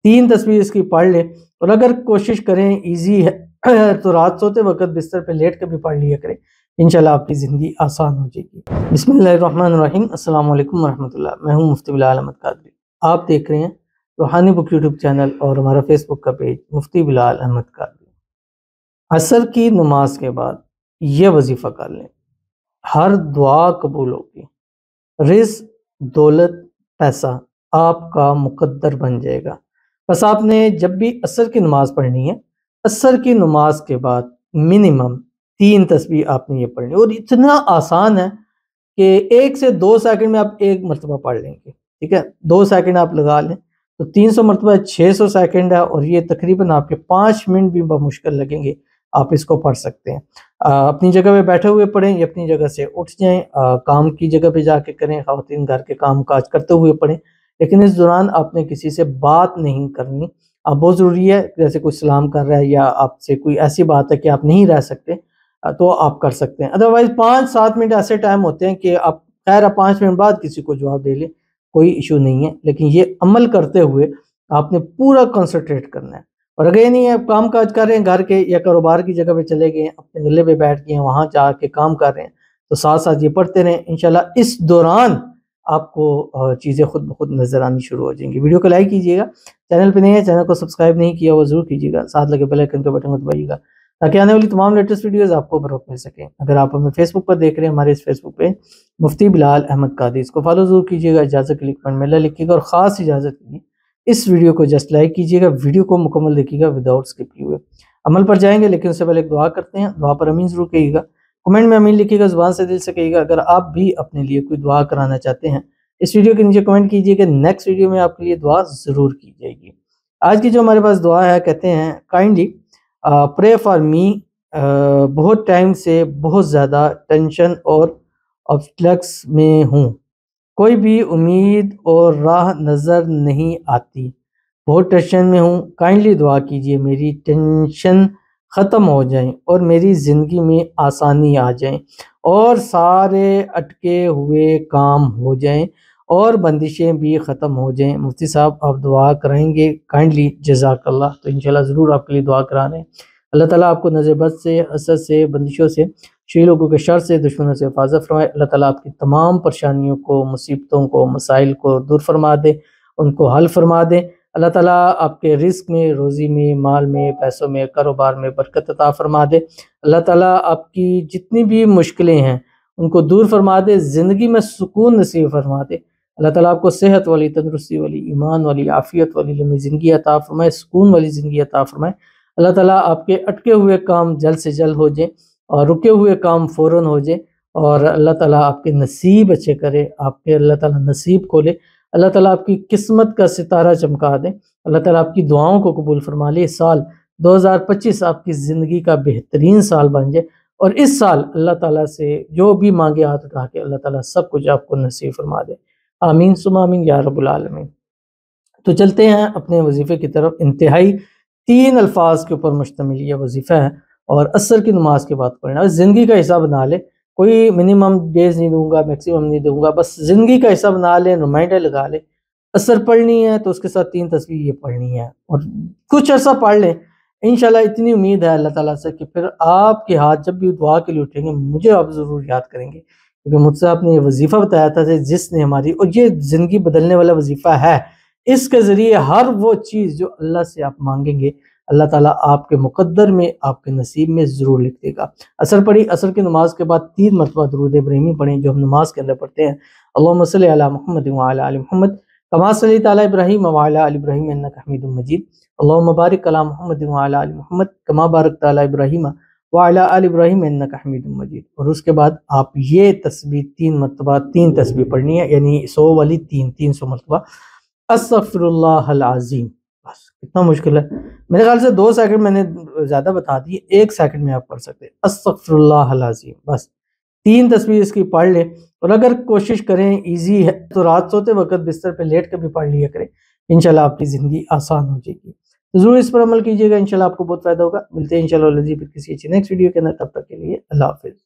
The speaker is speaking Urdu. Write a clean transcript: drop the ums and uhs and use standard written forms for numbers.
3 تسبیح اس کی پڑھ لیں، اور اگر کوشش کریں ایزی ہے تو رات سوتے وقت بستر پہ لیٹ کے بھی پڑھ لیا کریں، انشاءاللہ آپ کی زندگی آسان ہو جائے گی۔ بسم اللہ الرحمن الرحیم۔ السلام علیکم ورحمۃ اللہ۔ میں ہوں مفتی بلال احمد قادری۔ آپ دیکھ رہے ہیں روحانی بک یوٹیوب چینل اور ہمارا فیس بک کا پیج مفتی بلال احمد قادری۔ عصر کی نماز کے بعد یہ وظیفہ کر لیں، ہر دعا قبول ہوگی، رزق، دولت، پیسہ آپ کا مقدر بن جائے گا۔ بس آپ نے جب بھی عصر کی نماز پڑھنی ہے، عصر کی نماز کے بعد منیمم 3 تسبیح آپ نے یہ پڑھنی، اور اتنا آسان ہے کہ 1 سے 2 سیکنڈ میں آپ ایک مرتبہ پڑھ لیں گے، ٹھیک ہے؟ 2 سیکنڈ آپ لگا لیں تو 300 مرتبہ 600 سیکنڈ ہے، اور یہ تقریباً آپ کے 5 منٹ بھی بمشکل لگیں گے، آپ اس کو پڑھ سکتے ہیں۔ اپنی جگہ پہ بیٹھے ہوئے پڑھیں یا اپنی جگہ سے اٹھ جائیں، کام کی جگہ پہ جا کے کریں، خواتین گھر کے کام کاج کرتے ہوئے پڑھیں، لیکن اس دوران آپ نے کسی سے بات نہیں کرنی۔ بہت ضروری ہے، جیسے کوئی سلام کر رہا ہے یا آپ سے کوئی ایسی بات ہے کہ آپ نہیں رہ سکتے تو آپ کر سکتے ہیں، ادروائز 5-7 منٹ ایسے ٹائم ہوتے ہیں کہ آپ خیر 5 منٹ بعد کسی کو جواب دے لیں، کوئی ایشو نہیں ہے، لیکن یہ عمل کرتے ہوئے آپ نے پورا کنسنٹریٹ کرنا ہے۔ اور اگر یہ نہیں ہے، کام کاج کر رہے ہیں گھر کے یا کاروبار کی جگہ پہ چلے گئے، اپنے گلے پہ بیٹھ گئے ہیں، وہاں جا کے کام کر رہے ہیں، تو ساتھ ساتھ یہ پڑھتے رہیں، انشاءاللہ اس دوران آپ کو چیزیں خود بخود نظر آنی شروع ہو جائیں گی۔ ویڈیو کو لائک کیجیے گا، چینل پہ نہیں ہے چینل کو سبسکرائب نہیں کیا وہ ضرور کیجیے گا، ساتھ لگے بیل آئیکن کے بٹن کو دبائیے گا تاکہ آنے والی تمام لیٹسٹ ویڈیوز آپ کو بروقت مل سکیں۔ اگر آپ ہمیں فیس بک پر دیکھ رہے ہیں، ہمارے اس فیس بک پہ مفتی بلال احمد قادری، اس کو فالو ضرور کیجیے گا، اجازت کے لیے کمنٹ میں اللہ لکھیے گا، اور خاص اجازت کے لیے اس ویڈیو کو جسٹ لائک کیجیے گا، ویڈیو کو مکمل دیکھیے گا وداؤٹ اسکپ کیے ہوئے۔ عمل پر جائیں گے لیکن اس سے پہلے ایک دعا کرتے ہیں، دعا پر امین ضرور کہیے گا، کمنٹ میں امین لکھیے گا، زبان سے دل سے کہیے گا۔ اگر آپ بھی اپنے لیے کوئی دعا کرانا چاہتے ہیں، اس ویڈیو کے نیچے کمنٹ کیجیے کہ نیکسٹ ویڈیو میں آپ کے لیے دعا ضرور کی جائے گی۔ آج کی جو ہمارے پاس دعا ہے، کہتے ہیں کائنڈلی پرے فار می، بہت ٹائم سے بہت زیادہ ٹینشن اور آبسٹیکلس میں ہوں، کوئی بھی امید اور راہ نظر نہیں آتی، بہت ٹینشن میں ہوں، کائنڈلی دعا کیجیے میری ٹینشن ختم ہو جائیں اور میری زندگی میں آسانی آ جائیں، اور سارے اٹکے ہوئے کام ہو جائیں، اور بندشیں بھی ختم ہو جائیں۔ مفتی صاحب آپ دعا کرائیں گے کائنڈلی؟ جزاک اللہ۔ تو انشاءاللہ ضرور آپ کے لیے دعا کرا رہے ہیں۔ اللہ تعالیٰ آپ کو نظر بد سے، حسد سے، بندشوں سے، شری لوگوں کے شر سے، دشمنوں سے حفاظت فرمائے۔ اللہ تعالیٰ آپ کی تمام پریشانیوں کو، مصیبتوں کو، مسائل کو دور فرما دے، ان کو حل فرما دے۔ اللہ تعالیٰ آپ کے رزق میں، روزی میں، مال میں، پیسوں میں، کاروبار میں برکت عطا فرما دے۔ اللہ تعالیٰ آپ کی جتنی بھی مشکلیں ہیں ان کو دور فرما دے، زندگی میں سکون نصیب فرما دے۔ اللہ تعالیٰ آپ کو صحت والی، تندرستی والی، ایمان والی، عافیت والی لمبی زندگی عطا فرمائے، سکون والی زندگی عطا فرمائے۔ اللہ تعالیٰ آپ کے اٹکے ہوئے کام جلد سے جلد ہو جائیں، اور رکے ہوئے کام فوراً ہو جائیں، اور اللہ تعالیٰ آپ کے نصیب اچھے کرے، آپ کے اللہ تعالیٰ نصیب کھولے، اللہ تعالیٰ آپ کی قسمت کا ستارہ چمکا دیں، اللہ تعالیٰ آپ کی دعاؤں کو قبول فرما لے۔ سال 2025 آپ کی زندگی کا بہترین سال بن جائے، اور اس سال اللہ تعالیٰ سے جو بھی مانگے ہاتھ اٹھا کے اللہ تعالیٰ سب کچھ آپ کو نصیب فرما دے۔ آمین ثم آمین یا رب العالمین۔ تو چلتے ہیں اپنے وظیفے کی طرف۔ انتہائی 3 الفاظ کے اوپر مشتمل یہ وظیفہ ہے، اور عصر کی نماز کے بعد پڑھنا۔ زندگی کا حصہ بنا لے، کوئی منیمم ڈیز نہیں دوں گا، میکسیمم نہیں دوں گا، بس زندگی کا حصہ بنا لیں، ریمائنڈر لگا لیں۔ عصر پڑھنی ہے تو اس کے ساتھ 3 تسبیح یہ پڑھنی ہے، اور کچھ عرصہ پڑھ لیں، انشاءاللہ اتنی امید ہے اللہ تعالیٰ سے کہ پھر آپ کے ہاتھ جب بھی دعا کے لیے اٹھیں گے مجھے آپ ضرور یاد کریں گے، کیونکہ مجھ سے آپ نے یہ وظیفہ بتایا تھا جس نے ہماری، اور یہ زندگی بدلنے والا وظیفہ ہے، اس کے ذریعے ہر وہ چیز جو اللہ سے آپ مانگیں گے اللہ تعالیٰ آپ کے مقدر میں، آپ کے نصیب میں ضرور لکھ دے گا۔ عصر پڑھی، عصر کی نماز کے بعد 3 مرتبہ درود ابراہیمی پڑھیں جو ہم نماز کے اندر پڑھتے ہیں۔ اللہم صلی علی محمد وعلی آل محمد کما صلیت علی ابراہیم وعلی آل ابراہیم انک حمید مجید۔ اللہم بارک علی محمد وعلی آل محمد کما بارکت علی ابراہیم وعلی آل ابراہیم انک حمید مجید۔ اور اس کے بعد آپ یہ تسبیح 3 مرتبہ 3 تسبیح پڑھنی ہے، یعنی 100 والی 300 مرتبہ۔ استغفر اللہ العظیم، بس کتنا مشکل ہے، میرے خیال سے 2 سیکنڈ میں نے زیادہ بتا دی، 1 سیکنڈ میں آپ پڑھ سکتے ہیں۔ استغفر اللہ العظیم، بس 3 تسبیح اس کی پڑھ لیں، اور اگر کوشش کریں ایزی ہے تو رات سوتے وقت بستر پہ لیٹ کے بھی پڑھ لیا کریں، انشاءاللہ آپ کی زندگی آسان ہو جائے گی۔ ضرور اس پر عمل کیجیے گا، انشاءاللہ آپ کو بہت فائدہ ہوگا۔ ملتے ہیں انشاءاللہ کسی اچھی نیکسٹ ویڈیو کے اندر، تب تک کے لیے اللہ حافظ۔